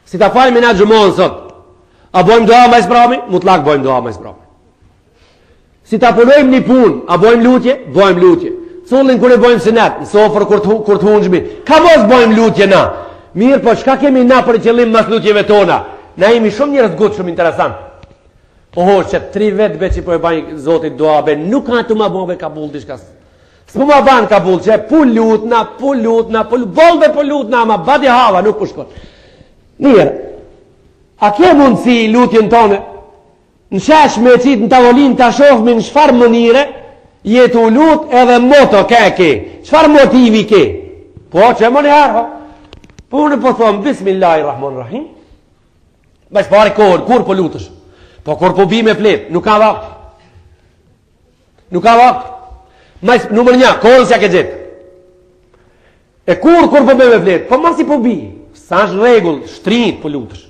Si ta fajmë na gjumon sot, a bojmë doa ma isbrami? Mutlak bojmë doa ma isbrami. Si ta punojmë një punë, a bojmë lutje? Bojmë lutje. Cullin kër e bojmë sinet, në sofër kur të hunxmi, ka mos bojmë lutje na. Mirë, po çka kemi na për qëllim mas lutjeve tona? Na jemi shumë njerëz gut shumë interesant. Oho, që 3 vetë be që po e bajnë Zotit doa be, nuk ka të ma bove kabull dishka. S'po ma banë kabull, që pu lutna, bolbe pu lutna, ma badi hava, nuk po shkon. Mirë, a ke mundësi lutjen tonë? Në shesh me qitë në tavolin të shofëmi në shfar mënire, jetu lut edhe moto ke. Shfar motivi ke? Po, që më një herë, po unë po thomë, Bismillahirrahmanirrahim, bash pari kohën, kur po lutësh? Po kur po bi me flet, nuk ka vakt. Nuk ka vakt. Majs, numër 1, kohën s'ja ke gjithë. E kur po bi me flet, po masi po bi. Sa është regull, shtrinit po lutësh.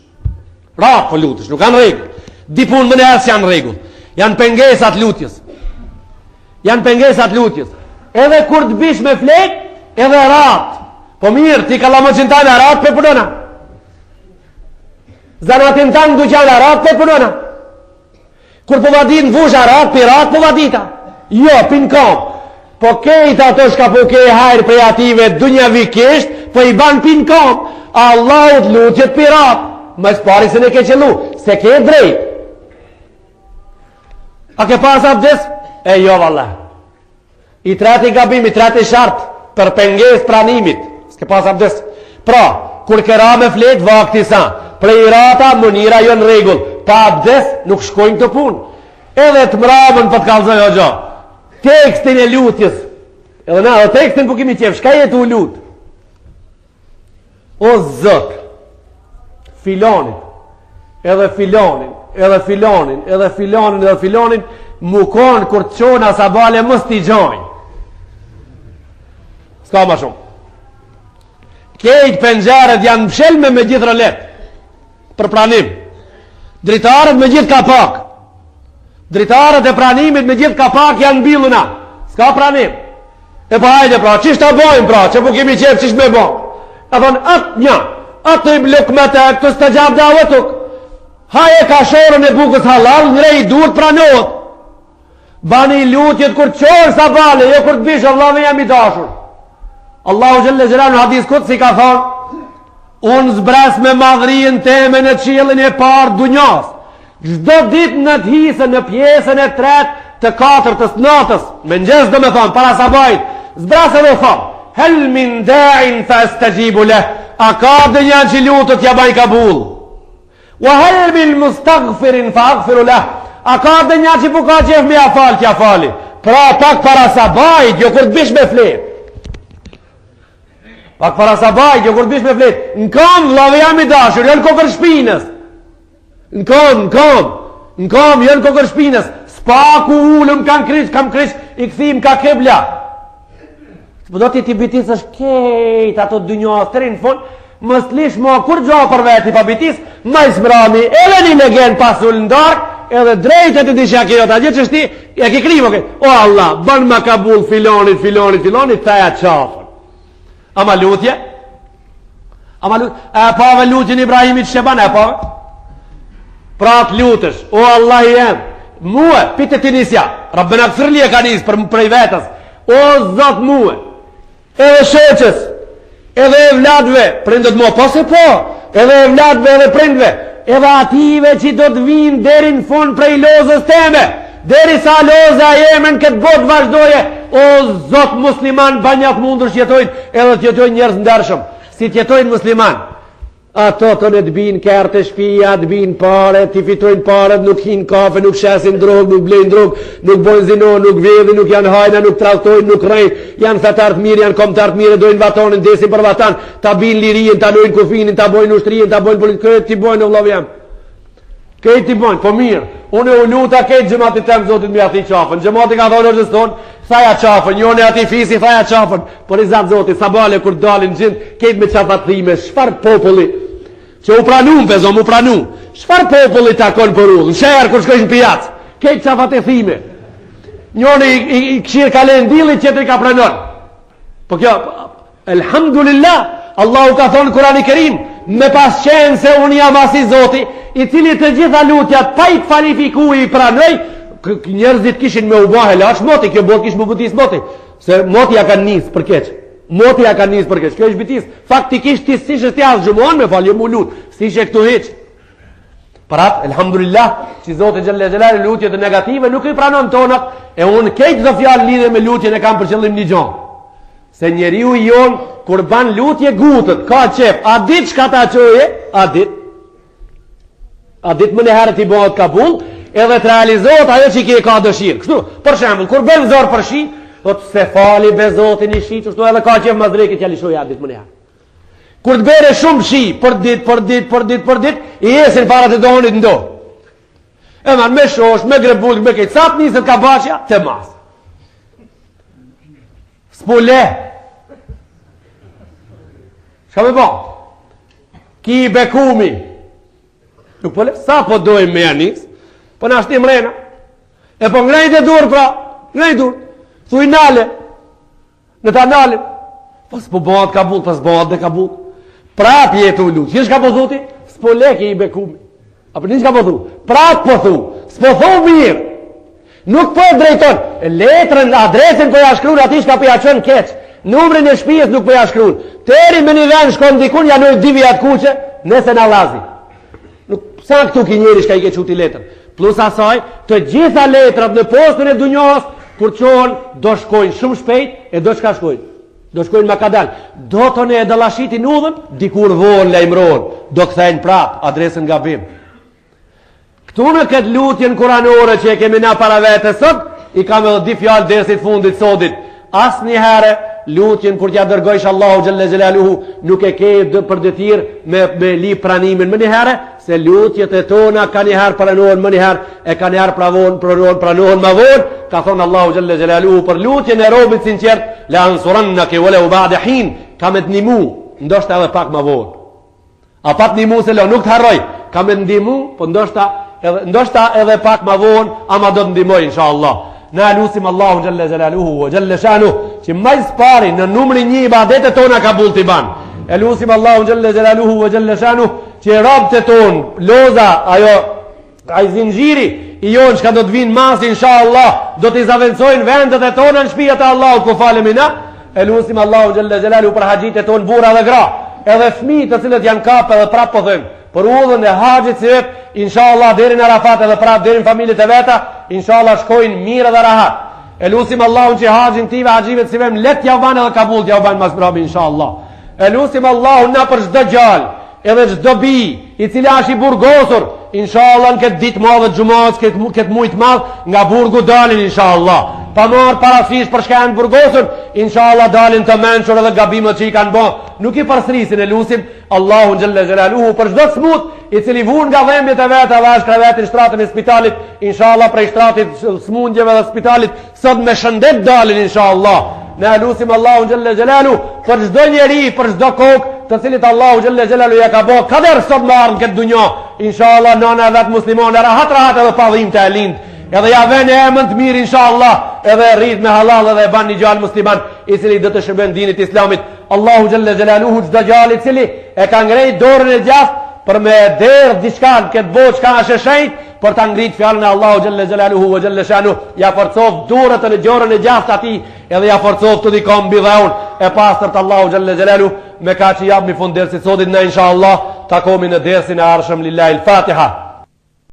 Rat po lutësh, nuk kanë regull. Dipun më nërës janë regull. Janë pengesat lutjes. Edhe kur të bish me flet, edhe rat. Po mirë, ti ka la më qintane a rat për punona. Zanatin tanë duqan a rat për punona. Kur po vadit në vush a rat, për rat po vadita. Jo, pin kom. Po kejt ato shka po kej hajrë prej ative dunja vikisht, po i ban pin kom. Allahut lutjet pirat. Mas pari se ne ke qëllu, se ke drejt. A ke pas abdes? E jo valla. I treti gabim, i treti shart për penges pranimit. S'ke pas abdes. Pra, kur kera me flet vakti sa, prej rata mënira jo në regull, pa abdes nuk shkojnë të pun. Edhe të mramën për të kalzoj o gjo. Tekstin e lutjes. Edhe na, dhe tekstin po kimi qef, shka jetu u lut? O zët, filonin, edhe filonin, mu konë kur të qona sa bale mës t'i gjojnë. Ska ma shumë. Kejt penxaret janë mshelme me gjithë rëlet, për pranim. Dritarët me gjithë kapak. Dritarët e pranimit me gjithë kapak janë biluna. Ska pranim. E pa hajde pra, qisht ta bojmë pra, që po kemi qef qisht me bojmë. A thonë, atë një, atë i bluk me të këtës të gjabë dhe avëtuk. Haje ka shorën e bukës halal, nrej duhet pranohet. Bani lutjet kur qorë sa bale, jo kur të bishë, Allah me jam i dashur. Allahu Gjelle Gjelalu në hadis këtë si ka thonë, unë zbres me madhrijën teme në qilin e parë dunjas. Gjdo dit në të hisën në pjesën e 3 të 4 të natës, me njës do me thonë, para sabajt, zbres edhe thonë, hel min da'in fa estegjibu leh, a ka dhe njën që lutët ja baj kabul. Wa hel min mustaghfirin fa aghfiru leh, a ka dhe njën që puka qef me afal kja fali. Pra pak para sabajt, jo kur të bish me flet. Pak para sabajt, jo kur të bish me flet. Në kam, vlave jam i dashur, jo në kokër shpinës. Në kam, jo në kokër shpinës. Spaku ullëm kam kryq, i këthim ka kebla. Po do t'i bitis është kejt ato dë njohës të rinë fund, mos lish mo kur gjo për veti pa bitis, ma i smrami, edhe një legend pasul në dark, edhe drejtet e të disha kjo, ta gjithë që shti, e ki krivo ke, o Allah, ban ma kabul filonit, thaja qafën. Ama lutje, e pave lutjen Ibrahimit Sheban, e pave? Pra të lutësh, o Allah i em, muë, pitë të nisja, Rabbena këfirli e ka nisë prej vetës, o Zot muë, edhe sheqës, edhe e vladve, prindët mua, po se po, edhe e vladve edhe prindve, edhe ative që do të vinë deri në fund prej lozës teme, deri sa loza jemen këtë botë vazhdoje, o Zot musliman, banjat mundur që jetojnë, edhe të jetojnë njerëz ndershëm, si të jetojnë musliman. Ato të në të binë kërë të shpia, të binë pare, të fitojnë pare, nuk hinë kafe, nuk shesin drogë, nuk blejnë drogë, nuk bojnë zinon, nuk vedhin, nuk janë hajna, nuk trahtojnë, nuk rejnë, janë thetartë mirë, janë komtartë mirë, dojnë vatonin, desin për vatan, ta binë lirin, ta lojnë kufinin, ta bojnë ushtrien, ta bojnë politë, këtë t'i bojnë, o vlavë jam. Këtë t'i bojnë, po mirë, unë e u luta këtë gjëmatit tem, zotit me ati qafën, gjëmatit ka thonë është tonë, thaja qafën, njone ati fisi, thaja qafën, por i zatë zotit, sabale kur dalin gjindë, këtë me qafatrime, shfar populli, që u pranun, bezom, u pranun. Shfar populli takon për ullë, në shërë kër shkojnë pijacë, kejtë qafat e thime. Njone i këshirë ka le ndili, qëtëri ka pranon. Po kjo, elhamdulillah, Allahu ka thonë Kurani Kerim, me pas qenë se unë jam asi zoti, i cili të gjitha lutjat, pa i kvalifiku i pranoj, njerëzit kishin me u bahe, lash moti, kjo bot kish më butis moti, se moti ja ka njës për keqë. Moti ja ka njës për keqë, kjo është bitis. Faktikisht ti si shë t'jazë gjumon me falje mu lut, si shë këtu heq. Parat, elhamdulillah, që Zotë Gjelle Gjelari lutje të negative nuk i pranon tonat, e unë kejtë dhe fjallë lidhe me lutje në kam për qëllim një gjonë. Se njeriu i jonë, kur ban lutje gutët, ka qef, a dit shka ta qoje, a dit më në herët i bëhet kabul, edhe të realizohet ajo që i ka dëshirë. Kështu, për shembull, kur ben zorë për shi, thot se fali be Zotin i shi, qështu edhe ka qef ma drejke që lishoj a dit më në herë. Kur të bere shumë shi, për dit, i esin parat e donit ndo. E man, me shosh, me grebull, me kejtë, sa të njësët ka bashja, të mas. S'pule. Shka me bon? Ki i bekumi. Nuk pole, sa po dojmë me janis, po në ashtim rena. E po ngrejt e dur, pra, ngrejt dur. Thuj nale, në ta nale. Po s'po bëhat kabul, po s'bohat dhe kabul. Prap jetu lutë. Që shka po thuti? S'po leki i bekumi. Apo një shka po thu? Prap po thu. S'po thu mirë. Nuk po e drejton. Letrën, adresin po ja shkrun, ati shka po ja qënë keq. Numrin e shpijes nuk po ja shkrun. Teri me një ven shkon dikun, ja nërë divi atë kuqe, nëse në lazi. Nuk, sa këtu ki njeri shka i ke quti letrën. Plus asaj, të gjitha letrat në postën e dunjohës, kur qonë, do shkojnë shumë shpejt, e do shka shkojnë. Do shkojnë me kadal. Do të ne e dalashitin udhën, dikur vonë lejmëron, do këthejnë prap, adresën nga bim. Këtu në këtë lutjen kuranore që e kemi na para vete sot, i kam edhe di fjallë dersit fundit sotit. As një herë, lutjen kur t'ja dërgojsh Allahu Gjelle Gjelaluhu, nuk e ke për dëtir me li pranimin më një herë, se lutjet e tona ka një herë pranohen më një herë, e ka një herë pranohen më vonë, ka thonë Allahu Gjelle Gjelaluhu për lutjen e robit sinqert, la ansurannake walau ba'da hin, ka me t'nimu, ndoshta edhe pak më vonë. A pa t'nimu se lo, nuk t'harroj, ka me t'nimu, po ndoshta edhe pak më vonë, ama do t'ndimoj, inshallah. Na lusim Allahu Gjelle Gjelaluhu wa Gjelle Shanu, që majs pari në numri 1 ibadetet tona ka bull t'i ban. E lusim Allahu Gjelle Gjelaluhu wa Gjelle Shanu, që rabët e tonë, loza, aj zingjiri, i jonë që ka do të vinë masë, insha Allah, do t'i zavendsojnë vendet e tonë në shpijat e Allahut, ku falemi na. E lusim Allahu Gjelle Gjelaluhu për haqjit e tonë, bura dhe gra, edhe fmi të cilët janë kapë edhe prapë po thëmë, për udhën e haqjit si vetë, inshallah deri në Arafat edhe prap deri në familjet e veta, inshallah shkojnë mirë dhe rahat. E lusim Allahun që haxhin tive, haxhive si vem let ja vanë edhe kabul ja vanë mas mbrapa inshallah. E lusim Allahun na për çdo gjallë, edhe çdo bi, i cili është i burgosur, inshallah në këtë ditë madhe të xumës, këtë muaj të madh, nga burgu dalin inshallah. Pa marr parasysh për shka janë burgosur, inshallah dalin të mençur edhe gabimet që i kanë bën. Nuk i përsërisin, e lusim Allahun Gjelle Gjelaluhu për çdo smut i cili vun nga dhembjet e veta dhe është krevetin shtratën e spitalit, inshallah prej shtratit smundjeve dhe spitalit, sot me shëndet dalin inshallah. Ne lutim Allahun xhalla xhelalu për çdo njeri, për çdo kokë të cilit Allahu xhalla xhelalu ja ka bë kader sot më ardhmë këtë dunjë. Inshallah nona vet muslimane rahat edhe pa dhimbje e lind. Edhe ja vjen emën të mirë inshallah, edhe rrit me halal edhe ban një gjallë musliman i cili do të shërben dinit islamit. Allahu xhalla xhelaluhu çdo gjallë i cili e ka ngrejt dorën e gjatë për me derë diçka në këtë botë që është e shenjtë, për ta ngrit fjalën e Allahu xhalla xhelaluhu ve xhalla shanu, ja forcoft durrat në gjorën e gjatë atij, edhe ja forcoft të dikon mbi dhaun e pastërt Allahu xhalla xhelaluhu. Me ka që jap në fund dersit sotit, ne inshallah takomi në dersin e ardhshëm. Lillahi al-Fatiha.